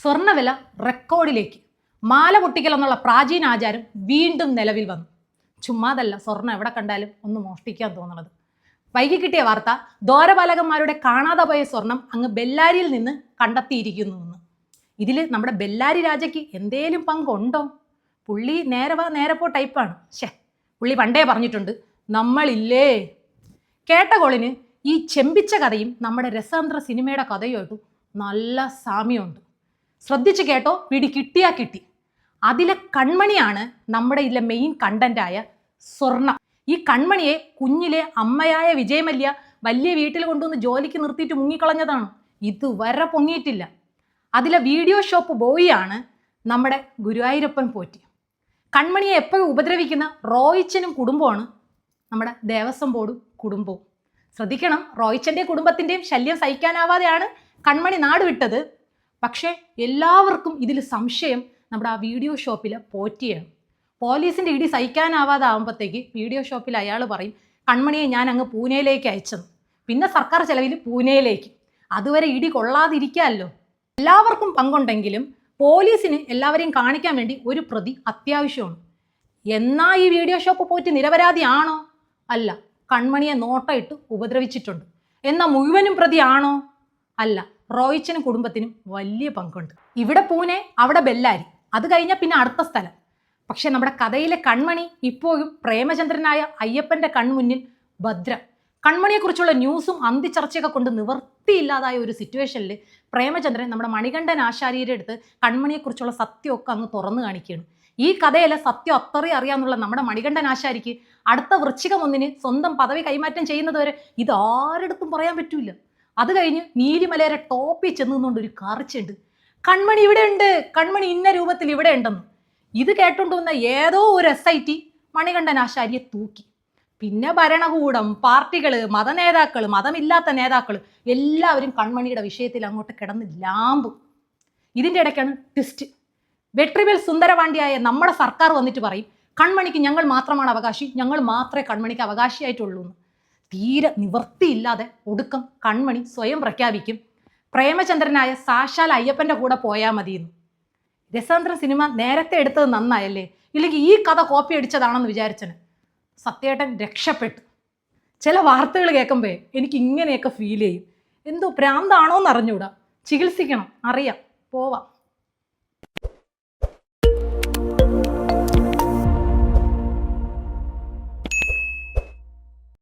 സ്വർണ്ണവില റെക്കോർഡിലേക്ക്. മാല പൊട്ടിക്കൽ എന്നുള്ള പ്രാചീന ആചാരം വീണ്ടും നിലവിൽ വന്നു. ചുമ്മാതല്ല സ്വർണ്ണം എവിടെ കണ്ടാലും ഒന്ന് മോഷ്ടിക്കാൻ തോന്നുന്നത്. വൈകി കിട്ടിയ വാർത്ത, ദ്വാരപാലകന്മാരുടെ കാണാതെ പോയ സ്വർണം അങ്ങ് ബെല്ലാരിയിൽ നിന്ന് കണ്ടെത്തിയിരിക്കുന്നു എന്ന്. ഇതിൽ നമ്മുടെ ബെല്ലാരി രാജയ്ക്ക് എന്തേലും പങ്കുണ്ടോ? പുള്ളി നേരപ്പോ ടൈപ്പാണ്. പുള്ളി പണ്ടേ പറഞ്ഞിട്ടുണ്ട്, നമ്മളില്ലേ. കേട്ട കോളിന് ഈ ചെമ്പിച്ച കഥയും നമ്മുടെ രസാന്തര സിനിമയുടെ കഥയുമായിട്ടും നല്ല സാമ്യമുണ്ട്. ശ്രദ്ധിച്ച് കേട്ടോ, പിടി കിട്ടിയാ കിട്ടി. അതിലെ കൺമണിയാണ് നമ്മുടെ ഇതിലെ മെയിൻ കണ്ടന്റായ സ്വർണം. ഈ കൺമണിയെ കുഞ്ഞിലെ അമ്മയായ വിജയമല്യ വലിയ വീട്ടിൽ കൊണ്ടുവന്ന് ജോലിക്ക് നിർത്തിയിട്ട് മുങ്ങിക്കളഞ്ഞതാണ്. ഇതുവരെ പൊങ്ങിയിട്ടില്ല. അതിലെ വീഡിയോ ഷോപ്പ് ബോയിയാണ് നമ്മുടെ ഗുരുവായൂരപ്പൻ പോറ്റി. കൺമണിയെ എപ്പോഴും ഉപദ്രവിക്കുന്ന റോയിച്ചനും കുടുംബമാണ് നമ്മുടെ ദേവസ്വം ബോർഡും കുടുംബവും. ശ്രദ്ധിക്കണം, റോയിച്ചൻ്റെ കുടുംബത്തിൻ്റെയും ശല്യം സഹിക്കാനാവാതെയാണ് കൺമണി നാട് വിട്ടത്. പക്ഷേ എല്ലാവർക്കും ഇതിൽ സംശയം നമ്മുടെ ആ വീഡിയോ ഷോപ്പിലെ പോറ്റിയാണ്. പോലീസിൻ്റെ ഇടി സഹിക്കാനാവാതെ ആകുമ്പോഴത്തേക്ക് വീഡിയോ ഷോപ്പിൽ അയാൾ പറയും, കൺമണിയെ ഞാൻ അങ്ങ് പൂനെയിലേക്ക് അയച്ചെന്ന്. പിന്നെ സർക്കാർ ചെലവിൽ പൂനെയിലേക്ക്. അതുവരെ ഇടി കൊള്ളാതിരിക്കാമല്ലോ. എല്ലാവർക്കും പങ്കുണ്ടെങ്കിലും പോലീസിന് എല്ലാവരെയും കാണിക്കാൻ വേണ്ടി ഒരു പ്രതി അത്യാവശ്യമാണ്. എന്നാ ഈ വീഡിയോ ഷോപ്പ് പോറ്റി നിരപരാധിയാണോ? അല്ല. കൺമണിയെ നോട്ടയിട്ട് ഉപദ്രവിച്ചിട്ടുണ്ട്. എന്നാൽ മുഴുവനും പ്രതിയാണോ? അല്ല. റോയിച്ചനും കുടുംബത്തിനും വലിയ പങ്കുണ്ട്. ഇവിടെ പൂനെ, അവിടെ ബെല്ലാരി, അത് കഴിഞ്ഞാൽ പിന്നെ അടുത്ത സ്ഥലം. പക്ഷെ നമ്മുടെ കഥയിലെ കൺമണി ഇപ്പോഴും പ്രേമചന്ദ്രനായ അയ്യപ്പൻ്റെ കൺമുന്നിൽ ഭദ്ര. കൺമണിയെക്കുറിച്ചുള്ള ന്യൂസും അന്തിച്ചർച്ചയൊക്കെ കൊണ്ട് നിവർത്തിയില്ലാതായ ഒരു സിറ്റുവേഷനിൽ പ്രേമചന്ദ്രൻ നമ്മുടെ മണികണ്ഠൻ ആശാരിയുടെ അടുത്ത് കൺമണിയെക്കുറിച്ചുള്ള സത്യമൊക്കെ അങ്ങ് തുറന്നു കാണിക്കുകയാണ്. ഈ കഥയിലെ സത്യം അത്രയും അറിയാമെന്നുള്ള നമ്മുടെ മണികണ്ഠൻ ആശാരിക്ക് അടുത്ത വൃശ്ചികം 1 സ്വന്തം പദവി കൈമാറ്റം ചെയ്യുന്നത് വരെ ഇതാരടുത്തും പറയാൻ പറ്റൂല. അത് കഴിഞ്ഞ് നീലിമലയുടെ ടോപ്പിൽ ചെന്നുകൊണ്ട് ഒരു കാർച്ചയുണ്ട്, കൺമണി ഇവിടെ ഉണ്ട്, കൺമണി ഇന്ന രൂപത്തിൽ ഇവിടെ ഉണ്ടെന്ന്. ഇത് കേട്ടുകൊണ്ടുവന്ന ഏതോ ഒരു SIT മണികണ്ഠൻ ആശാരിയെ തൂക്കി. പിന്നെ ഭരണകൂടം, പാർട്ടികൾ, മതനേതാക്കൾ, മതമില്ലാത്ത നേതാക്കൾ എല്ലാവരും കൺമണിയുടെ വിഷയത്തിൽ അങ്ങോട്ട് കിടന്ന് ലാമ്പും. ഇതിൻ്റെ ഇടയ്ക്കാണ് ട്വിസ്റ്റ്. വെട്രിവേൽ സുന്ദരപാണ്ഡ്യയായ നമ്മുടെ സർക്കാർ വന്നിട്ട് പറയും, കൺമണിക്ക് ഞങ്ങൾ മാത്രമാണ് അവകാശി, ഞങ്ങൾ മാത്രമേ കൺമണിക്ക് അവകാശിയായിട്ടുള്ളൂ എന്ന്. തീരെ നിവർത്തിയില്ലാതെ ഒടുക്കം കൺമണി സ്വയം പ്രഖ്യാപിക്കും, പ്രേമചന്ദ്രനായ സാക്ഷാൽ അയ്യപ്പൻ്റെ കൂടെ പോയാൽ മതിയെന്ന്. രസാന്തരം സിനിമ നേരത്തെ എടുത്തത് നന്നായല്ലേ, ഇല്ലെങ്കിൽ ഈ കഥ കോപ്പി അടിച്ചതാണെന്ന് വിചാരിച്ചന്. സത്യേട്ടൻ രക്ഷപ്പെട്ടു. ചില വാർത്തകൾ കേൾക്കുമ്പോൾ എനിക്ക് ഇങ്ങനെയൊക്കെ ഫീൽ ചെയ്യും. എന്തോ ഭ്രാന്താണോന്ന് അറിഞ്ഞൂടാ. ചികിത്സിക്കണം, അറിയാം, പോവാം.